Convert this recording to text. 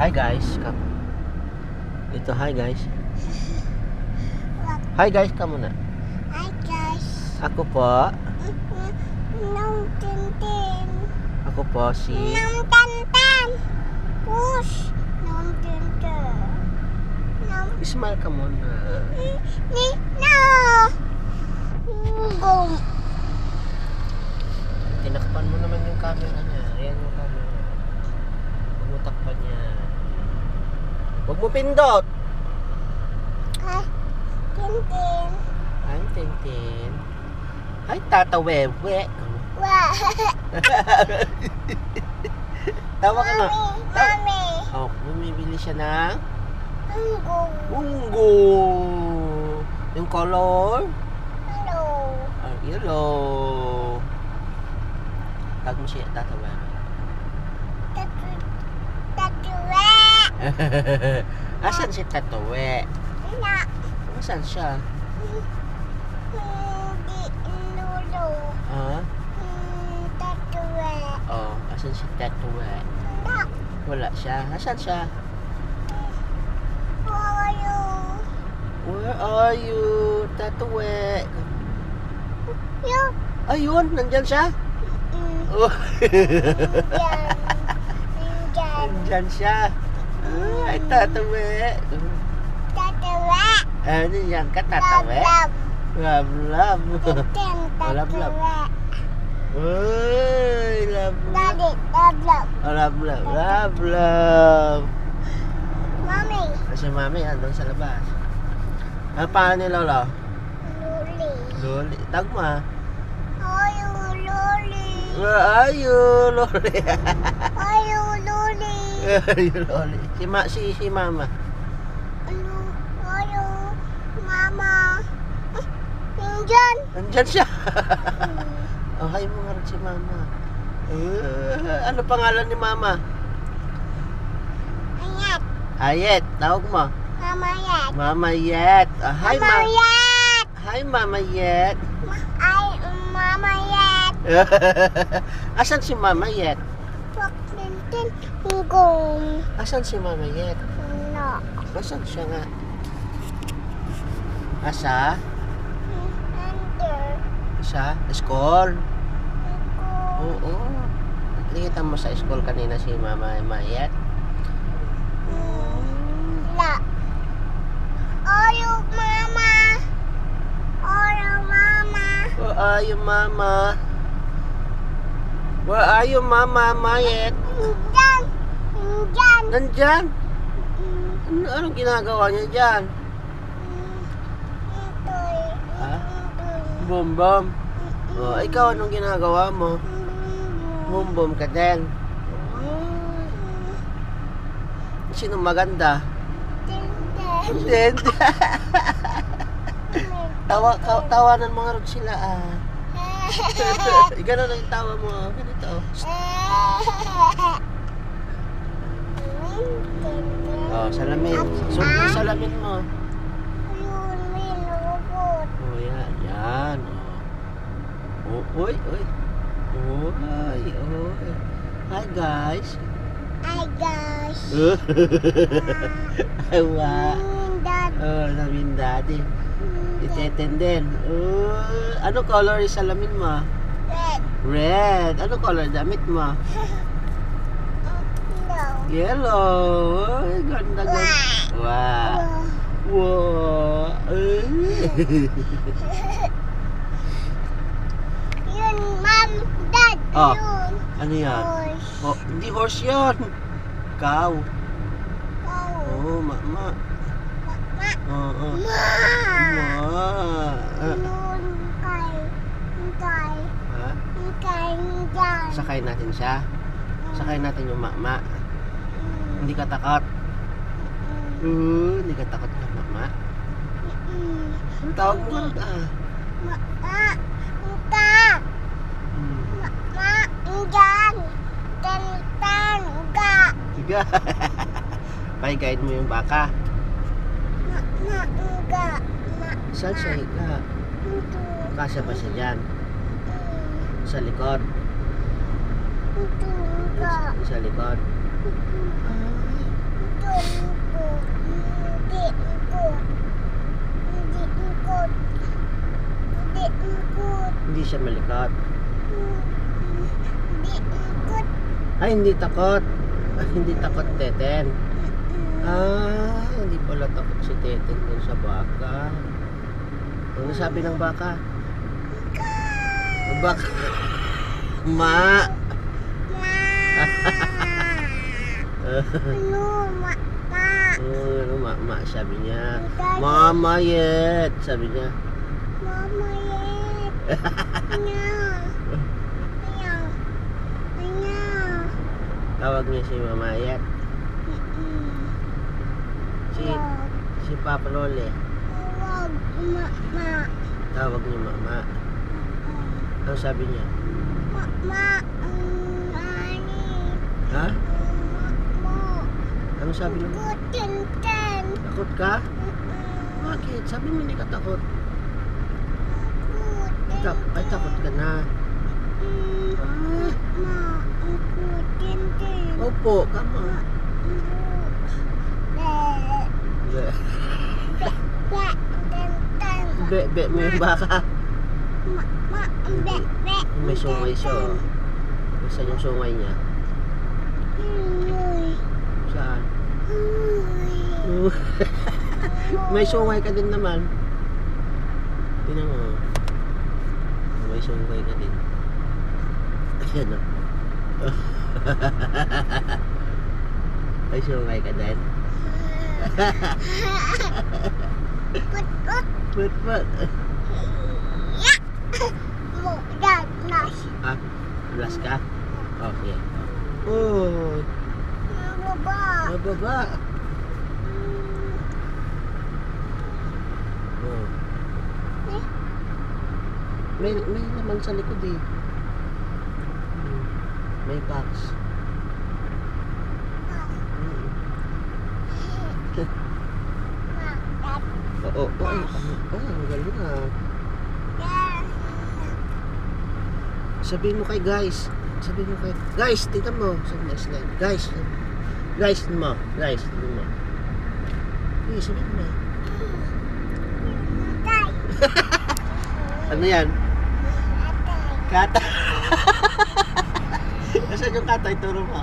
Hi guys. Ito, hi guys. Hi guys ka muna. Hi guys. Ako po. Nong Tintin. Ako po si... Nong Tantan. Push. Nong Tintin. Nong... Smile ka muna. No. Boom. Tinakpan mo naman yung camera niya. Ayan yung camera. Huwag mo takpan niya. Huwag mo pindot. Hi. Tintin. Hi, Tintin. Hi, Tata Wewe. Wow. Tawa ka nga. Mami. Oh, bumibili siya ng Ungo. Ungo. Yung color? Hello. Yellow. Tag mo siya, Tata Wewe. Tatuwe. Asan si Tata Wewe? Na. Asan siya? Hindi lulo. Ha? Tatuwe. Oh, asan si Tata Wewe? Na. Wala siya. Asan siya? Wayo. Where are you, Tata Wewe? Yo. Ayun, nandyan siya? Oh. Nandyan. Nandyan siya. Ay, Tata Wewe. Tatuwe. Ano yan ka, Tata Wewe? Love. Love, love. Tintin. Love, love. Tatuwe. Uy, love, love. Daddy. Love, love. Love, love, love, love. Mommy. Kasi mami, andun sa labas. Ano pa ni Lolo? Luli. Loli. Tagma. Ayo, Luli. Where are you, Loli? Ayo, Luli. Ayo, Loli. Si Mama. Ayo, Mama. Nandyan. Nandyan siya. Oh, hi mo nga rin si Mama. Ano pangalan ni Mama? Ayat. Ayet. Tawag mo. Mama Yat. Mama Yet. Hi, Mama Yat. Hi, Mama Yet. Ay, Mama Yat. Asan si Mama Yet? Wag Tintin. Gong. Asan si Mama Yet? No. Asan siya nga? Asa? Under. Sa school? Go. Oo. Nakikita mo sa school kanina si Mama Mayet? La. Ayo, Mama. Ayo, Mama. Where are you, Mama? Where are you, Mama Mayet? Nandyan. Nandyan. Nandyan? Anong ginagawa niya dyan? Ha? Boom, boom. Oh, ikaw anong ginagawa mo? Boom, boom ka din. Sino maganda? Tintin. Hindi. Tawanan mo nga rin sila Ganun lang yung tawa mo. Ganito. Oh, salamin. Suot mo yung salamin mo. Yun, may robot. Oh, yan. Yan. Oh, uy, uy. Uy, uy. Hi, guys. Hi, guys. Awa. Dad. Oh, salamin daddy. Iteten din. Ano color yung salamin mo? Red. Red. Ano color damit mo? No. Yellow. Ay, ganda ganda. Wow. Wow. Yun, Mom, Dad. Oh. Yun. Ano yan? Horse. Oh, hindi horse yun. Cow. Oh. Oh, mama. Ma. Oo. Ma. Ma. Yun, kay. Kay. Ha? Kay. Dad. Sakay natin siya. Sakay natin yung mama. Hindi ka takot. Hindi ka takot ka, mama. Ano tawag mo? Ma. Ka. Ma. Dad. Tantan. Ga. Higa. Pahiguide mo yung baka. Ma. Ga. Ma. Saan siya higa? Ito. Kasya pa siya dyan. Sa likod. Ito. Ga. Sa likod. Hindi ikot. Hindi ikot. Hindi siya malikot. Hindi ikot. Ay, hindi takot. Ay, hindi takot, Teten. Ah, hindi pala takot si Teten dun sa baka. Ano sabi ng baka? Baka. Ma. Ano, ma? Ano, ma, sabi niya. Mama yet, sabi niya. Mama yet. Anya. Anya. Anya. Tawag niya si Mama yet. Si, Wag. si Papa Lole. Wag, ma. Tawag niya Mama. Ano sabi niya? Ma. Ani. Ha? Ma. Ano sabi niya? Kutin. Takot ka? Bakit? Sabi mo hindi ka takot. Ay, takot ka na. Ah, Ma. Kutin. opo, kama. Be mo yung baka. May sungay siya. Oh. Saan yung sungay niya? Saan? May sungay ka din naman. Tingnan mo. May sungay ka din. Ayan o. May sungay ka din. Put. Ah, blast ka? Okay. Oh, mababa. Oh. May naman sa likod eh. May box. Oo, ang galing ah. Sabihin mo kay guys. Guys, tingnan mo. Slide. Guys, tingnan mo. Sabihin mo. Ano yan? Kata. Nasaan yung kata? Ituro mo.